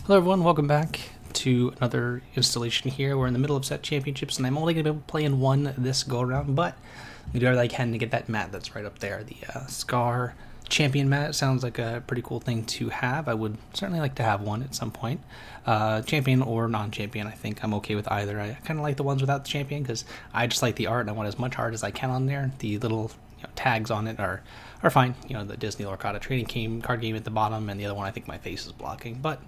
Hello everyone, welcome back to another installation here. We're in the middle of set championships and I'm only going to be playing one this go around, but we do everything I can to get that mat that's right up there. The Scar champion mat sounds like a pretty cool thing to have. I would certainly like to have one at some point. Champion or non-champion, I think I'm okay with either. I kind of like the ones without the champion because I just like the art and I want as much art as I can on there. The little tags on it are fine. The Disney Lorcata trading card game at the bottom, and the other one I think my face is blocking. But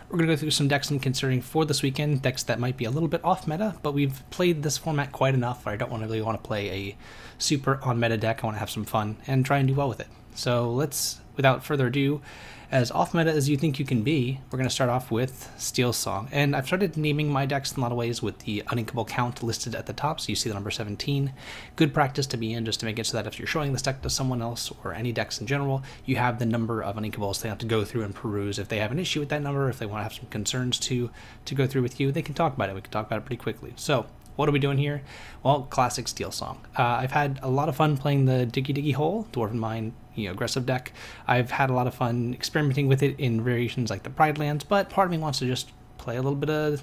we're going to go through some decks I'm considering for this weekend, decks that might be a little bit off meta, but we've played this format quite enough. I don't really want to play a super on meta deck. I want to have some fun and try and do well with it. So let's, without further ado, as off meta as you think you can be, we're going to start off with Steel Song. And I've started naming my decks in a lot of ways with the uninkable count listed at the top, so you see the number 17. Good practice to be in, just to make it so that if you're showing this deck to someone else or any decks in general, you have the number of uninkables they have to go through and peruse. If they have an issue with that number, if they want to have some concerns to go through with you, they can talk about it. We can talk about it pretty quickly. So what are we doing here? Well, classic Steel Song. I've had a lot of fun playing the Diggy Diggy Hole, Dwarven Mine, aggressive deck. I've had a lot of fun experimenting with it in variations like the Pride Lands, but part of me wants to just play a little bit of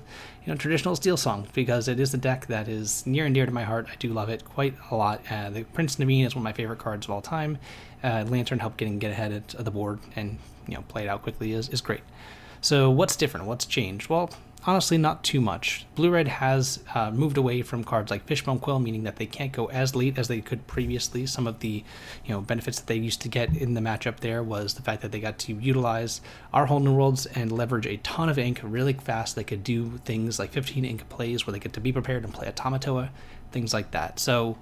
traditional Steel Song because it is a deck that is near and dear to my heart. I do love it quite a lot. The Prince Naveen is one of my favorite cards of all time. Lantern helped get ahead of the board and play it out quickly is great. So what's different? What's changed? Well, honestly, not too much. Blue-Red has moved away from cards like Fishbone Quill, meaning that they can't go as late as they could previously. Some of the benefits that they used to get in the matchup there was the fact that they got to utilize our whole New Worlds and leverage a ton of ink really fast. They could do things like 15 ink plays where they get to be prepared and play Automatoa, things like that. So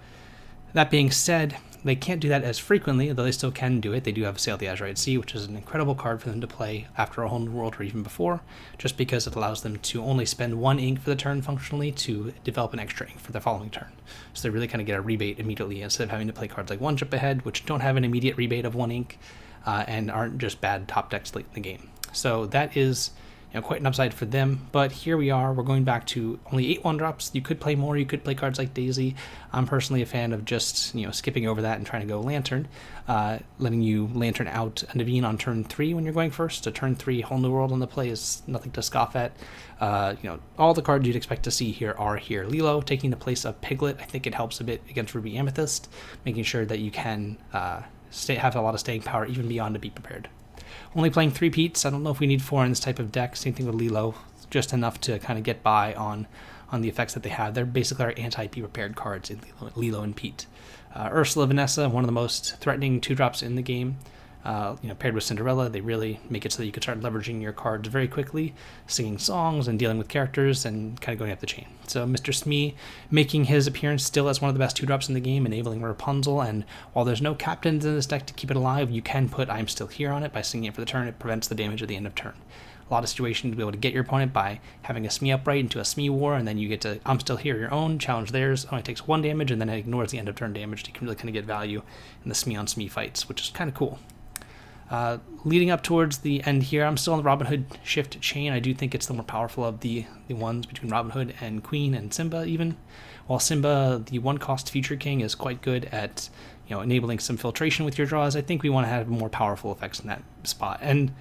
that being said, they can't do that as frequently, though they still can do it. They do have Sail the Azurite Sea, which is an incredible card for them to play after a whole new world or even before, just because it allows them to only spend one ink for the turn functionally to develop an extra ink for the following turn. So they really kind of get a rebate immediately instead of having to play cards like One Jump Ahead, which don't have an immediate rebate of one ink and aren't just bad top decks late in the game. So that is quite an upside for them, but here we are. We're going back to only 8 1-drops. You could play more. You could play cards like Daisy. I'm personally a fan of just skipping over that and trying to go Lantern, letting you Lantern out a Naveen on turn 3 when you're going first. A turn 3 whole new world on the play is nothing to scoff at. All the cards you'd expect to see here are here. Lilo taking the place of Piglet. I think it helps a bit against Ruby Amethyst, making sure that you can have a lot of staying power even beyond to be prepared. Only playing 3 Peats. I don't know if we need 4 in this type of deck. Same thing with Lilo. Just enough to kind of get by on the effects that they have. They're basically our anti-P prepared cards in Lilo and Pete. Ursula Vanessa, one of the most threatening 2-drops in the game. Paired with Cinderella, they really make it so that you can start leveraging your cards very quickly, singing songs and dealing with characters and kind of going up the chain. So Mr. Smee making his appearance still as one of the best 2-drops in the game, enabling Rapunzel, and while there's no captains in this deck to keep it alive, you can put I'm Still Here on it by singing it for the turn. It prevents the damage at the end of turn. A lot of situations to be able to get your opponent by having a Smee upright into a Smee war, and then you get to I'm Still Here your own, challenge theirs, only takes 1 damage, and then it ignores the end of turn damage. You can really kind of get value in the Smee on Smee fights, which is kind of cool. Leading up towards the end here, I'm still on the Robin Hood shift chain. I do think it's the more powerful of the ones between Robin Hood and Queen and Simba even. While Simba, the 1-cost Future King, is quite good at enabling some filtration with your draws, I think we want to have more powerful effects in that spot. And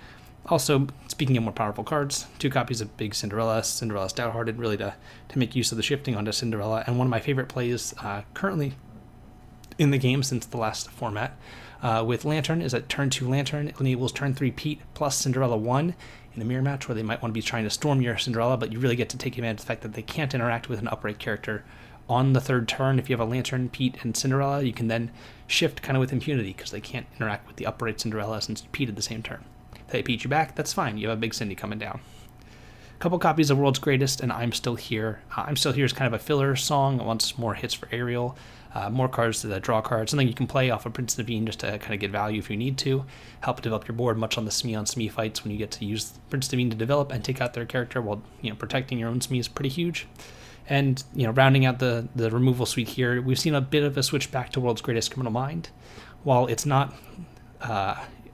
also, speaking of more powerful cards, 2 copies of Big Cinderella, Cinderella Stouthearted, really to make use of the shifting onto Cinderella. And one of my favorite plays currently in the game since the last format with Lantern is that turn 2 Lantern enables turn 3 Pete plus Cinderella 1 in a mirror match where they might want to be trying to storm your Cinderella, but you really get to take advantage of the fact that they can't interact with an upright character on the 3rd turn. If you have a Lantern, Pete, and Cinderella, you can then shift kind of with impunity because they can't interact with the upright Cinderella since you Pete at the same turn. If they Pete you back, that's fine. You have a Big Cindy coming down. Couple copies of World's Greatest and I'm Still Here. I'm Still Here is kind of a filler song. It wants more hits for Ariel, more cards to the draw card, something you can play off of Prince Naveen just to kind of get value if you need to. Help develop your board, much on the Smee on Smee fights when you get to use Prince Naveen to develop and take out their character while protecting your own Smee is pretty huge. And rounding out the removal suite here, we've seen a bit of a switch back to World's Greatest Criminal Mind. While it's not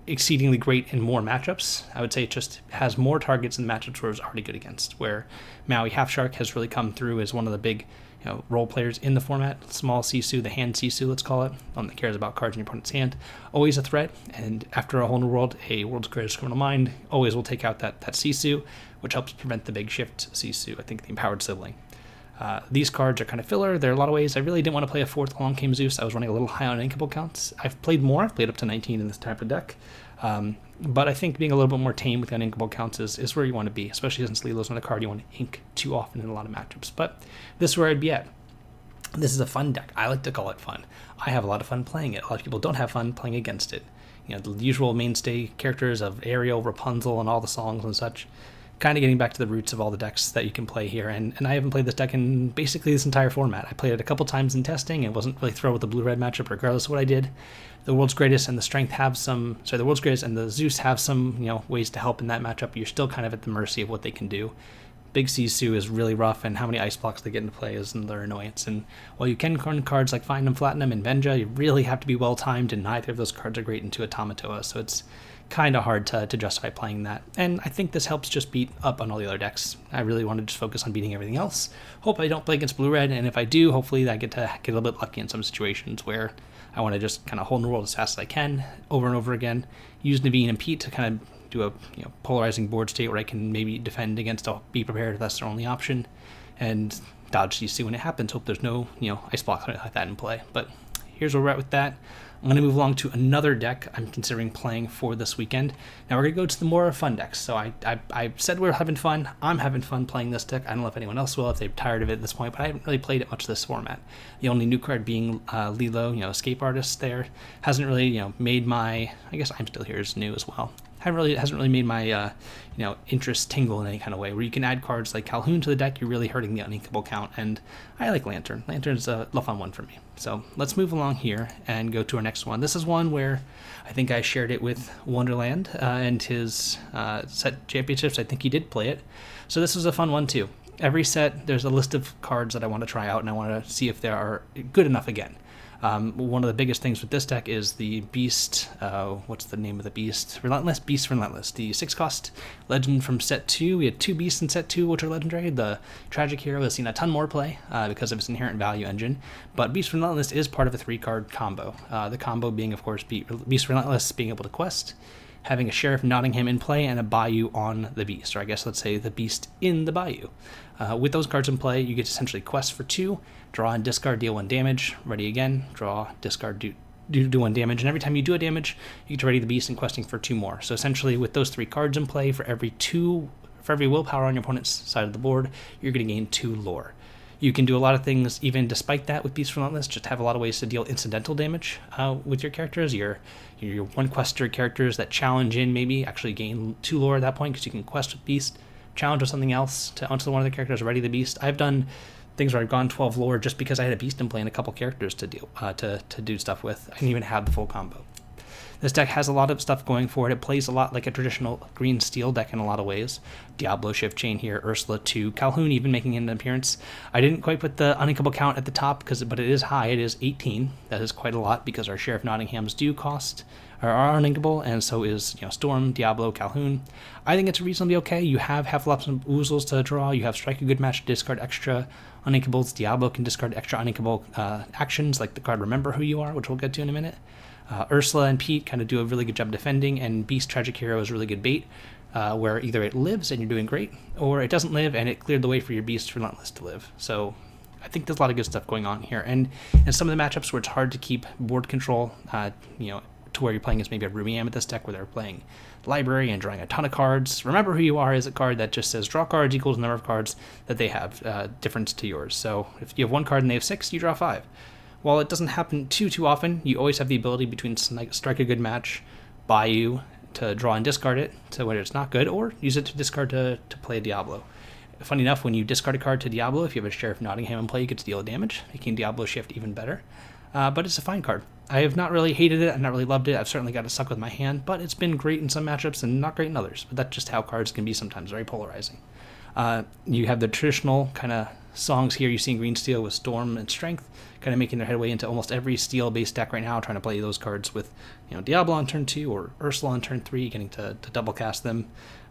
exceedingly great in more matchups, I would say it just has more targets in matchups where it's already good against, where Maui Half Shark has really come through as one of the big role players in the format. Small Sisu, the hand Sisu, let's call it, one that cares about cards in your opponent's hand, always a threat. And after a whole new world, a World's Greatest Criminal Mind always will take out that Sisu, which helps prevent the big shift Sisu, I think the Empowered Sibling. These cards are kind of filler. There are a lot of ways. I really didn't want to play a 4th Along Came Zeus. I was running a little high on inkable counts. I've played more. I've played up to 19 in this type of deck. But I think being a little bit more tame with uninkable counts is where you want to be, especially since Lilo's not a card you want to ink too often in a lot of matchups. But this is where I'd be at. This is a fun deck. I like to call it fun. I have a lot of fun playing it. A lot of people don't have fun playing against it. The usual mainstay characters of Ariel, Rapunzel, and all the songs and such. Kind of getting back to the roots of all the decks that you can play here. And I haven't played this deck in basically this entire format. I played it a couple times in testing and wasn't really thrilled with the blue-red matchup regardless of what I did. The World's Greatest and the Strength have some... Sorry, the World's Greatest and the Zeus have some, ways to help in that matchup. You're still kind of at the mercy of what they can do. Big Sisu is really rough, and how many ice blocks they get into play is another annoyance. And while you can run cards like Find 'em, Flatten 'em, and Venja, you really have to be well-timed, and neither of those cards are great into Automatoa, so it's kind of hard to justify playing that. And I think this helps just beat up on all the other decks. I really want to just focus on beating everything else. Hope I don't play against blue-red, and if I do, hopefully I get a little bit lucky in some situations where I want to just kind of hold the world as fast as I can over and over again. Use Naveen and Pete to kind of do a polarizing board state where I can maybe defend against a Be Prepared if that's their only option, and dodge CC when it happens. Hope there's no ice block like that in play. But here's where we're at with that. I'm going to move along to another deck I'm considering playing for this weekend. Now we're going to go to the more fun decks. So I said we're having fun. I'm having fun playing this deck. I don't know if anyone else will, if they're tired of it at this point, but I haven't really played it much this format. The only new card being Lilo, Escape Artist there. Hasn't really, made my... I guess I'm Still Here is new as well. Hasn't really made my interest tingle in any kind of way. Where you can add cards like Calhoun to the deck, you're really hurting the uninkable count, and I like Lantern. Lantern's a fun one for me. So let's move along here and go to our next one. This is one where I think I shared it with Wonderland and his set championships. I think he did play it. So this was a fun one too. Every set, there's a list of cards that I want to try out, and I want to see if they are good enough again. One of the biggest things with this deck is the Beast, what's the name of the Beast? Beast Relentless, the 6-cost legend from set 2. We had 2 beasts in set 2, which are legendary. The Tragic Hero has seen a ton more play because of its inherent value engine, but Beast Relentless is part of a 3-card combo. The combo being, of course, Beast Relentless being able to quest, having a Sheriff Nottingham in play, and a Bayou on the Beast, or I guess let's say the Beast in the Bayou. With those cards in play, you get to essentially quest for 2, draw and discard, deal 1 damage, ready again, draw, discard, do 1 damage, and every time you do a damage, you get to ready the Beast and questing for 2 more. So essentially, with those 3 cards in play, for every willpower on your opponent's side of the board, you're going to gain 2 lore. You can do a lot of things even despite that with Beast Relentless, just have a lot of ways to deal incidental damage with your characters. Your one-quester characters that challenge in maybe actually gain 2 lore at that point because you can quest with Beast, challenge with something else to onto one of the characters, ready the Beast. I've done things where I've gone 12 lore just because I had a Beast in play and a couple characters to deal to do stuff with. I didn't even have the full combo. This deck has a lot of stuff going for it. It plays a lot like a traditional green steel deck in a lot of ways. Diablo Shift Chain here, Ursula 2, Calhoun even making an appearance. I didn't quite put the uninkable count at the top, but it is high. It is 18. That is quite a lot because our Sheriff Nottinghams are uninkable, and so is Storm, Diablo, Calhoun. I think it's reasonably okay. You have Heffalops and Oozles to draw. You have Strike a Good Match to discard extra uninkables. Diablo can discard extra uninkable actions like the card Remember Who You Are, which we'll get to in a minute. Ursula and Pete kind of do a really good job defending, and Beast Tragic Hero is really good bait, where either it lives and you're doing great, or it doesn't live and it cleared the way for your Beast Relentless to live. So I think there's a lot of good stuff going on here. And in some of the matchups where it's hard to keep board control, to where you're playing as maybe a Ruby Amethyst deck where they're playing library and drawing a ton of cards. Remember Who You Are is a card that just says draw cards equals the number of cards that they have, difference to yours. So if you have 1 card and they have 6, you draw 5. While it doesn't happen too often, you always have the ability between Strike a Good Match, Bayou, to draw and discard it to when it's not good, or use it to discard to play a Diablo. Funny enough, when you discard a card to Diablo, if you have a Sheriff Nottingham in play, you get to deal damage, making Diablo Shift even better. But it's a fine card. I have not really hated it, I've not really loved it, I've certainly got to suck with my hand, but it's been great in some matchups and not great in others. But that's just how cards can be sometimes, very polarizing. You have the traditional kind of songs here you see in Green Steel with Storm and Strength, kind of making their headway into almost every Steel-based deck right now, trying to play those cards with Diablo on turn 2 or Ursula on turn 3, getting to double cast them.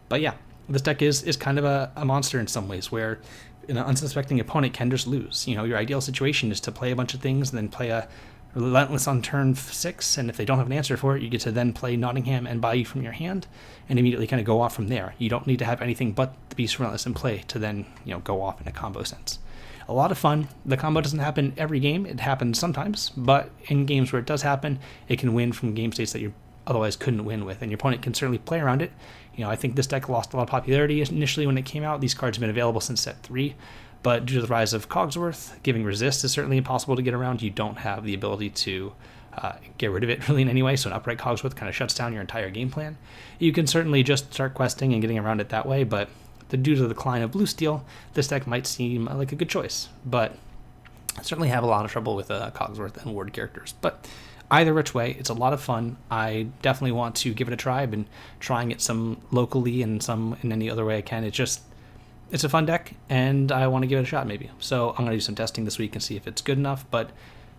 But yeah, this deck is kind of a monster in some ways, where an unsuspecting opponent can just lose. Your ideal situation is to play a bunch of things and then play a Relentless on turn 6, and if they don't have an answer for it, you get to then play Nottingham and Bayou from your hand and immediately kind of go off from there. You don't need to have anything but the Beast Relentless in play to then go off in a combo sense. A lot of fun. The combo doesn't happen every game. It happens sometimes, but in games where it does happen, it can win from game states that you otherwise couldn't win with, and your opponent can certainly play around it. I think this deck lost a lot of popularity initially when it came out. These cards have been available since set 3, but due to the rise of Cogsworth, giving resist is certainly impossible to get around. You don't have the ability to get rid of it really in any way, so an upright Cogsworth kind of shuts down your entire game plan. You can certainly just start questing and getting around it that way, but due to the decline of Bluesteel, this deck might seem like a good choice, but I certainly have a lot of trouble with Cogsworth and Ward characters. But either which way, it's a lot of fun. I definitely want to give it a try. I've been trying it some locally and some in any other way I can. It's a fun deck, and I want to give it a shot maybe. So I'm going to do some testing this week and see if it's good enough, but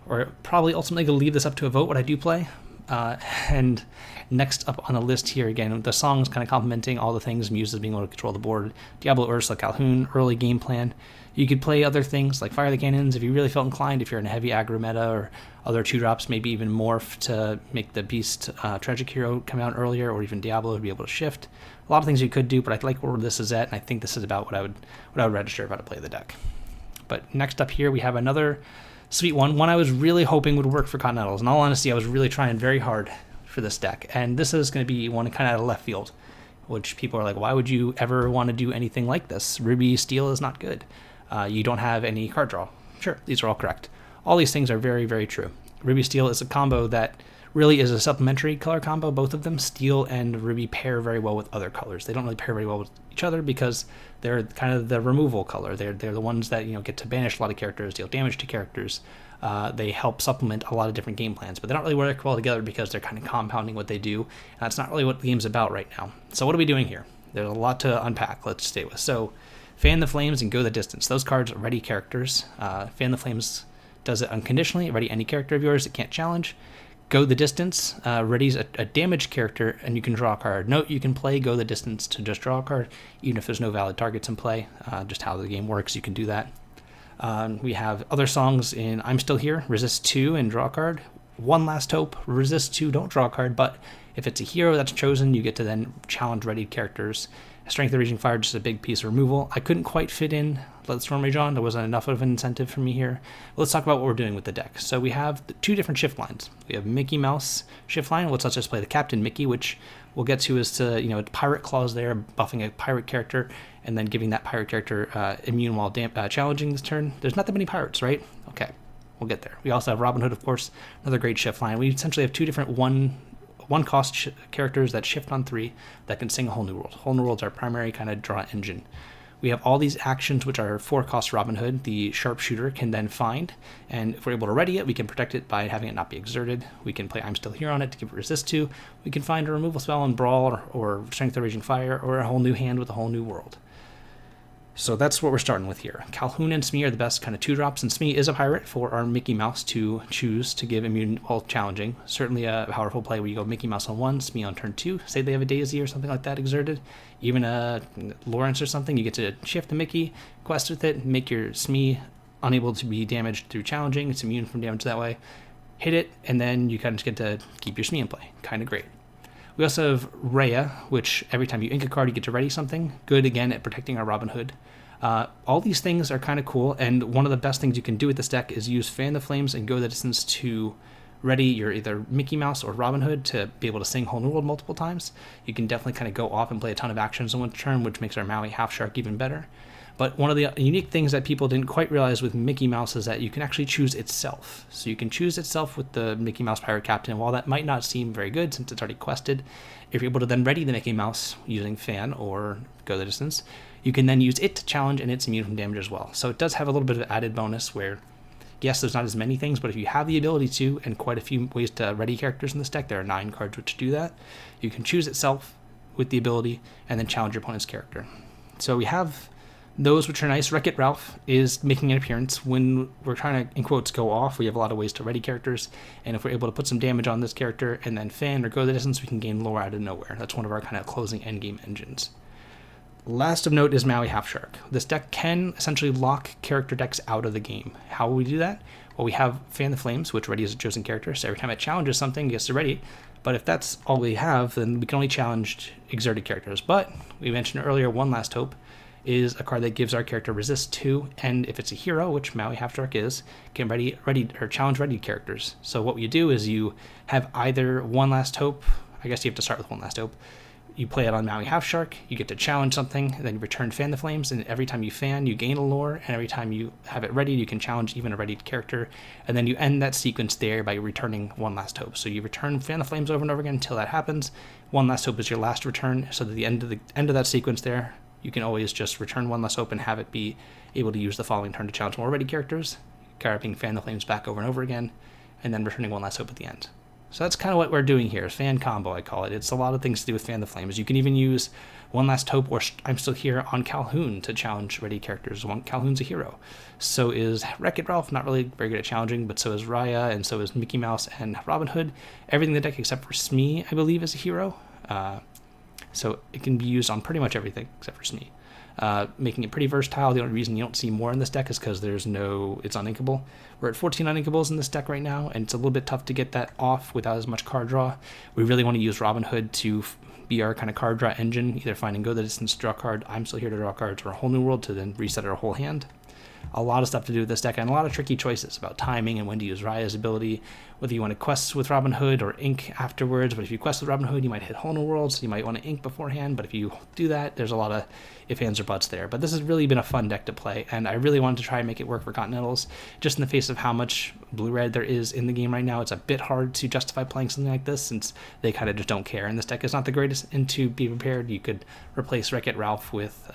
we're probably ultimately going to leave this up to a vote what I do play. And next up on the list here, again, the song's kind of complementing all the things. Muses being able to control the board, Diablo, Ursula, Calhoun, early game plan. You could play other things like Fire the Cannons if you really felt inclined, if you're in a heavy aggro meta, or other 2-drops, maybe even morph to make the Beast Tragic Hero come out earlier, or even Diablo to be able to shift. A lot of things you could do, but I like where this is at, and I think this is about what I would register if I had to play the deck. But next up here, we have another sweet one I was really hoping would work for Continentals. In all honesty, I was really trying very hard for this deck, and this is going to be one kind of out of left field, which people are like, why would you ever want to do anything like this? Ruby Steel is not good. You don't have any card draw. Sure, these are all correct. All these things are very, very true. Ruby Steel is a combo that really is a supplementary color combo. Both of them, Steel and Ruby, pair very well with other colors. They don't really pair very well with each other because they're kind of the removal color. They're the ones that get to banish a lot of characters, deal damage to characters. They help supplement a lot of different game plans, but they don't really work well together because they're kind of compounding what they do, and that's not really what the game's about right now. So what are we doing here? There's a lot to unpack. Let's stay with. So Fan the Flames and Go the Distance. Those cards are ready characters. Fan the Flames does it unconditionally. Ready any character of yours it can't challenge. Go the Distance readies a damaged character, and you can draw a card. Note, you can play Go the Distance to just draw a card, even if there's no valid targets in play. Just how the game works, you can do that. We have other songs in I'm Still Here, resist 2 and draw a card. One Last Hope, resist 2, don't draw a card, but if it's a hero that's chosen, you get to then challenge readied characters. Strength of Raging Fire, just a big piece of removal. I couldn't quite fit in Let Storm Rage On. There wasn't enough of an incentive for me here. Let's talk about what we're doing with the deck. So we have two different shift lines. We have Mickey Mouse shift line. Let's just play the Captain Mickey, which we'll get to is to, Pirate Clause there, buffing a pirate character, and then giving that pirate character immune while challenging this turn. There's not that many pirates, right? Okay, we'll get there. We also have Robin Hood, of course, another great shift line. We essentially have two different one-cost characters that shift on 3 that can sing a Whole New World. Whole New World's our primary kind of draw engine. We have all these actions which are 4-cost Robin Hood. The Sharpshooter can then find, and if we're able to ready it, we can protect it by having it not be exerted. We can play I'm Still Here on it to give it resist to. We can find a removal spell on Brawl or Strength of Raging Fire, or a whole new hand with a Whole New World. So that's what we're starting with here. Calhoun and Smee are the best kind of 2-drops, and Smee is a pirate for our Mickey Mouse to choose to give immune while challenging. Certainly a powerful play where you go Mickey Mouse on 1, Smee on turn 2. Say they have a Daisy or something like that exerted. Even a Lawrence or something, you get to shift the Mickey, quest with it, make your Smee unable to be damaged through challenging. It's immune from damage that way. Hit it, and then you kind of just get to keep your Smee in play. Kind of great. We also have Rhea, which every time you ink a card, you get to ready something. Good, again, at protecting our Robin Hood. All these things are kind of cool, and one of the best things you can do with this deck is use Fan the Flames and Go the Distance to ready your either Mickey Mouse or Robin Hood to be able to sing Whole New World multiple times. You can definitely kind of go off and play a ton of actions in one turn, which makes our Maui Half Shark even better. But one of the unique things that people didn't quite realize with Mickey Mouse is that you can actually choose itself. So you can choose itself with the Mickey Mouse Pirate Captain. While that might not seem very good since it's already quested, if you're able to then ready the Mickey Mouse using Fan or Go the Distance, you can then use it to challenge, and it's immune from damage as well. So it does have a little bit of added bonus where, yes, there's not as many things, but if you have the ability to, and quite a few ways to ready characters in this deck, there are 9 cards which do that, you can choose itself with the ability and then challenge your opponent's character. So we have those which are nice. Wreck-It Ralph is making an appearance when we're trying to, in quotes, go off. We have a lot of ways to ready characters, and if we're able to put some damage on this character and then Fan or Go the Distance, we can gain lore out of nowhere. That's one of our kind of closing endgame engines. Last of note is Maui Half Shark. This deck can essentially lock character decks out of the game. How will we do that? Well, we have Fan the Flames, which ready as a chosen character, so every time it challenges something, it gets to ready. But if that's all we have, then we can only challenge exerted characters. But we mentioned earlier, One Last Hope is a card that gives our character resist 2, and if it's a hero, which Maui Half Shark is, can challenge ready characters. So what you do is you have either One Last Hope. I guess you have to start with One Last Hope. You play it on Maui Half Shark, you get to challenge something, then you return Fan the Flames, and every time you fan, you gain a lore, and every time you have it ready, you can challenge even a readied character, and then you end that sequence there by returning One Last Hope. So you return Fan the Flames over and over again until that happens. One Last Hope is your last return, so at the end of that sequence there, you can always just return One Last Hope and have it be able to use the following turn to challenge more ready characters, grabbing Fan the Flames back over and over again, and then returning One Last Hope at the end. So that's kind of what we're doing here. Fan combo, I call it. It's a lot of things to do with Fan the Flames. You can even use One Last Hope or I'm Still Here on Calhoun to challenge ready characters. Calhoun's a hero. So is Wreck-It Ralph, not really very good at challenging, but so is Raya, and so is Mickey Mouse and Robin Hood. Everything in the deck except for Smee, I believe, is a hero. So it can be used on pretty much everything except for Smee. Making it pretty versatile. The only reason you don't see more in this deck is because it's uninkable. We're at 14 uninkables in this deck right now, and it's a little bit tough to get that off without as much card draw. We really want to use Robin Hood to be our kind of card draw engine, either find and go the distance, draw a card, I'm Still Here to draw cards, or a Whole New World to then reset our whole hand. A lot of stuff to do with this deck, and a lot of tricky choices about timing and when to use Raya's ability, whether you want to quest with Robin Hood or ink afterwards. But if you quest with Robin Hood, you might hit Whole New World, so you might want to ink beforehand. But if you do that, there's a lot of if, ands, or buts there. But this has really been a fun deck to play, and I really wanted to try and make it work for Continentals. Just in the face of how much blue-red there is in the game right now, it's a bit hard to justify playing something like this since they kind of just don't care. And this deck is not the greatest, and to be prepared, you could replace Wreck-It Ralph with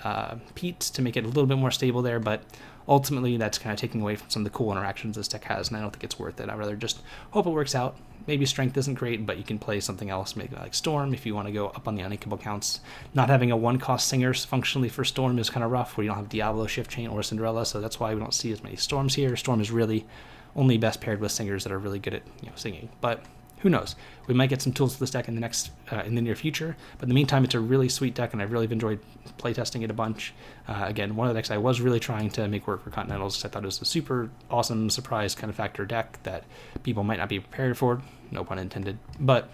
Pete to make it a little bit more stable there, but ultimately, that's kind of taking away from some of the cool interactions this deck has, and I don't think it's worth it. I'd rather just hope it works out. Maybe Strength isn't great, but you can play something else, maybe like Storm, if you want to go up on the uninkable counts. Not having a one-cost Singer functionally for Storm is kind of rough, where you don't have Diablo, Shift Chain, or Cinderella, so that's why we don't see as many Storms here. Storm is really only best paired with Singers that are really good at singing, but who knows? We might get some tools for this deck in the near future. But in the meantime, it's a really sweet deck, and I've really enjoyed playtesting it a bunch. Again, one of the decks I was really trying to make work for Continentals, because I thought it was a super awesome surprise kind of factor deck that people might not be prepared for, no pun intended. But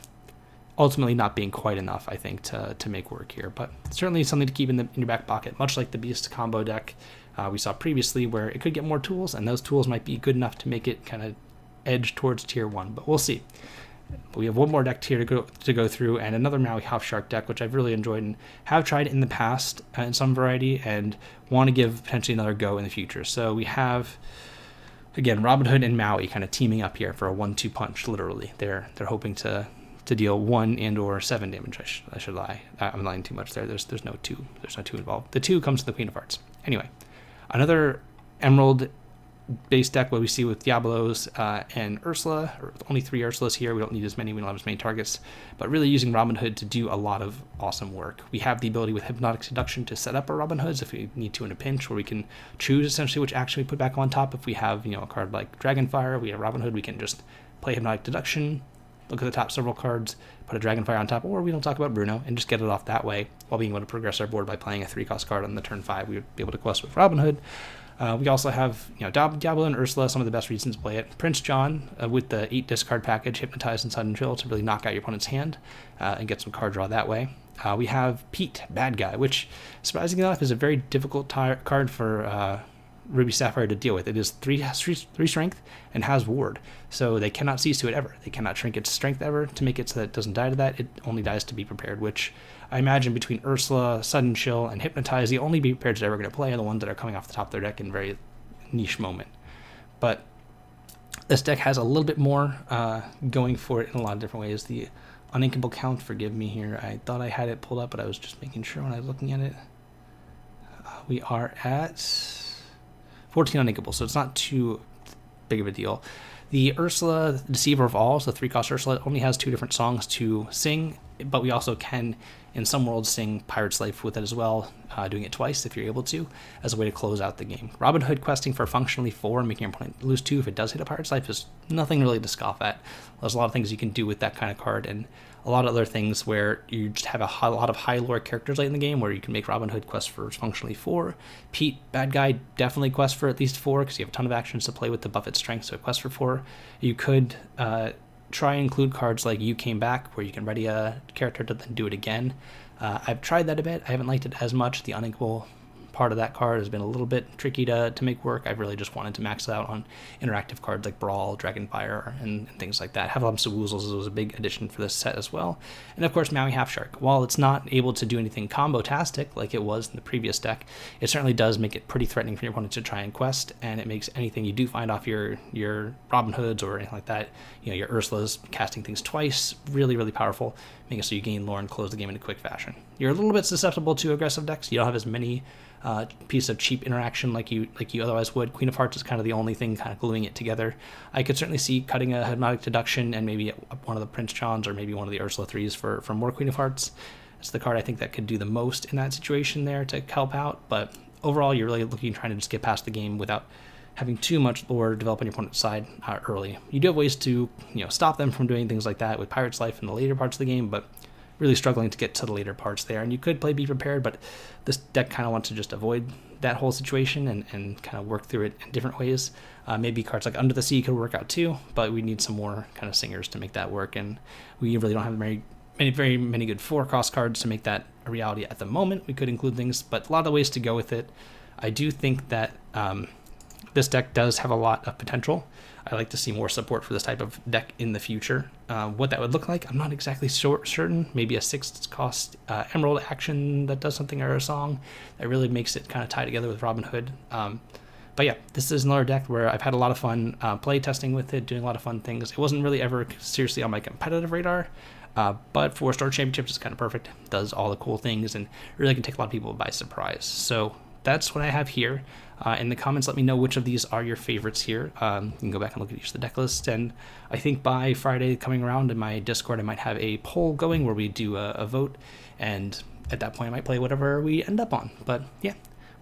ultimately not being quite enough, I think, to make work here. But certainly something to keep in your back pocket, much like the Beast combo deck we saw previously, where it could get more tools, and those tools might be good enough to make it kind of edge towards tier 1. But we'll see. We have one more deck here to go through, and another Maui Half Shark deck, which I've really enjoyed and have tried in the past in some variety, and want to give potentially another go in the future. So we have, again, Robin Hood and Maui kind of teaming up here for a 1-2 punch. Literally, they're hoping to deal 1 and/or 7 damage. I should lie. I'm lying too much there. There's no 2. There's no 2 involved. The 2 comes to the Queen of Hearts. Anyway, another Emerald base deck what we see with Diablos and Ursula, or only 3 Ursulas here. We don't need as many, we don't have as many targets, but really using Robin Hood to do a lot of awesome work. We have the ability with Hypnotic Seduction to set up our Robin Hoods if we need to in a pinch, where we can choose essentially which action we put back on top. If we have a card like Dragonfire, we have Robin Hood, we can just play Hypnotic Seduction, look at the top several cards, put a Dragonfire on top, or we don't talk about Bruno, and just get it off that way, while being able to progress our board by playing a 3-cost card on the turn 5. We would be able to quest with Robin Hood. We also have Diablo and Ursula, some of the best reasons to play it. Prince John with the 8 discard package, Hypnotize and Sudden Chill, to really knock out your opponent's hand and get some card draw that way. We have Pete, Bad Guy, which surprisingly enough is a very difficult card for Ruby Sapphire to deal with. It is 3 strength and has ward, so they cannot seize to it ever. They cannot shrink its strength ever to make it so that it doesn't die to that. It only dies to Be Prepared, which I imagine between Ursula, Sudden Chill, and Hypnotize, the only Be Prepared that ever going to play are the ones that are coming off the top of their deck in a very niche moment. But this deck has a little bit more going for it in a lot of different ways. The uninkable count, forgive me here, I thought I had it pulled up, but I was just making sure when I was looking at it. We are at 14 uninkables, so it's not too big of a deal. The Ursula, Deceiver of All, so 3-cost Ursula, only has 2 different songs to sing but we also can, in some worlds, sing Pirate's Life with it as well, doing it twice if you're able to, as a way to close out the game. Robin Hood questing for functionally 4, making your opponent lose 2 if it does hit a Pirate's Life is nothing really to scoff at. There's a lot of things you can do with that kind of card, and a lot of other things where you just have a lot of high lore characters late in the game where you can make Robin Hood quest for functionally 4. Pete, bad guy, definitely quest for at least 4 because you have a ton of actions to play with the Buffett strength, so quest for 4. You could try and include cards like You Came Back, where you can ready a character to then do it again. I've tried that a bit. I haven't liked it as much. The unequal part of that card has been a little bit tricky to make work. I've really just wanted to max it out on interactive cards like Brawl, Dragonfire, and things like that. Havalumps of Woozles was a big addition for this set as well. And of course, Maui Half Shark. While it's not able to do anything combo-tastic like it was in the previous deck, it certainly does make it pretty threatening for your opponent to try and quest, and it makes anything you do find off your Robin Hoods or anything like that, your Ursulas casting things twice, really, really powerful, making it so you gain lore and close the game in a quick fashion. You're a little bit susceptible to aggressive decks. You don't have as many piece of cheap interaction like you otherwise would. Queen of Hearts is kind of the only thing kind of gluing it together. I could certainly see cutting a Hypnotic Deduction and maybe one of the Prince Johns or maybe one of the Ursula 3s for more Queen of Hearts. It's the card I think that could do the most in that situation there to help out, but overall you're really trying to just get past the game without having too much lore develop on your opponent's side early. You do have ways to stop them from doing things like that with Pirate's Life in the later parts of the game, but really struggling to get to the later parts there. And you could play Be Prepared, but this deck kind of wants to just avoid that whole situation and kind of work through it in different ways. Maybe cards like Under the Sea could work out too, but we need some more kind of singers to make that work, and we really don't have very many good 4-cost cards to make that a reality at the moment. We could include things, but a lot of ways to go with it. I do think that this deck does have a lot of potential. I like to see more support for this type of deck in the future. What that would look like, I'm not exactly certain. Maybe a 6-cost Emerald action that does something, or a song that really makes it kind of tie together with Robin Hood. But yeah, this is another deck where I've had a lot of fun play testing with it, doing a lot of fun things. It wasn't really ever seriously on my competitive radar, but for Store Championships, it's kind of perfect. It does all the cool things and really can take a lot of people by surprise. So that's what I have here. In the comments, let me know which of these are your favorites here. You can go back and look at each of the deck lists, and I think by Friday coming around in my Discord, I might have a poll going where we do a vote, and at that point, I might play whatever we end up on. But yeah,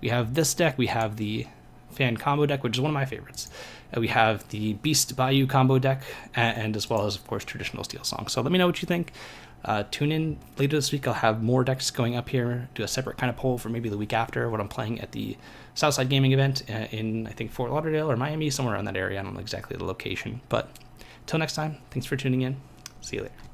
we have this deck, we have the Fan combo deck, which is one of my favorites. We have the Beast Bayou combo deck, and as well as, of course, traditional Steel Song. So let me know what you think. Tune in later this week. I'll have more decks going up here, do a separate kind of poll for maybe the week after what I'm playing at the Southside Gaming event in, I think, Fort Lauderdale or Miami, somewhere around that area. I don't know exactly the location. But until next time, thanks for tuning in. See you later.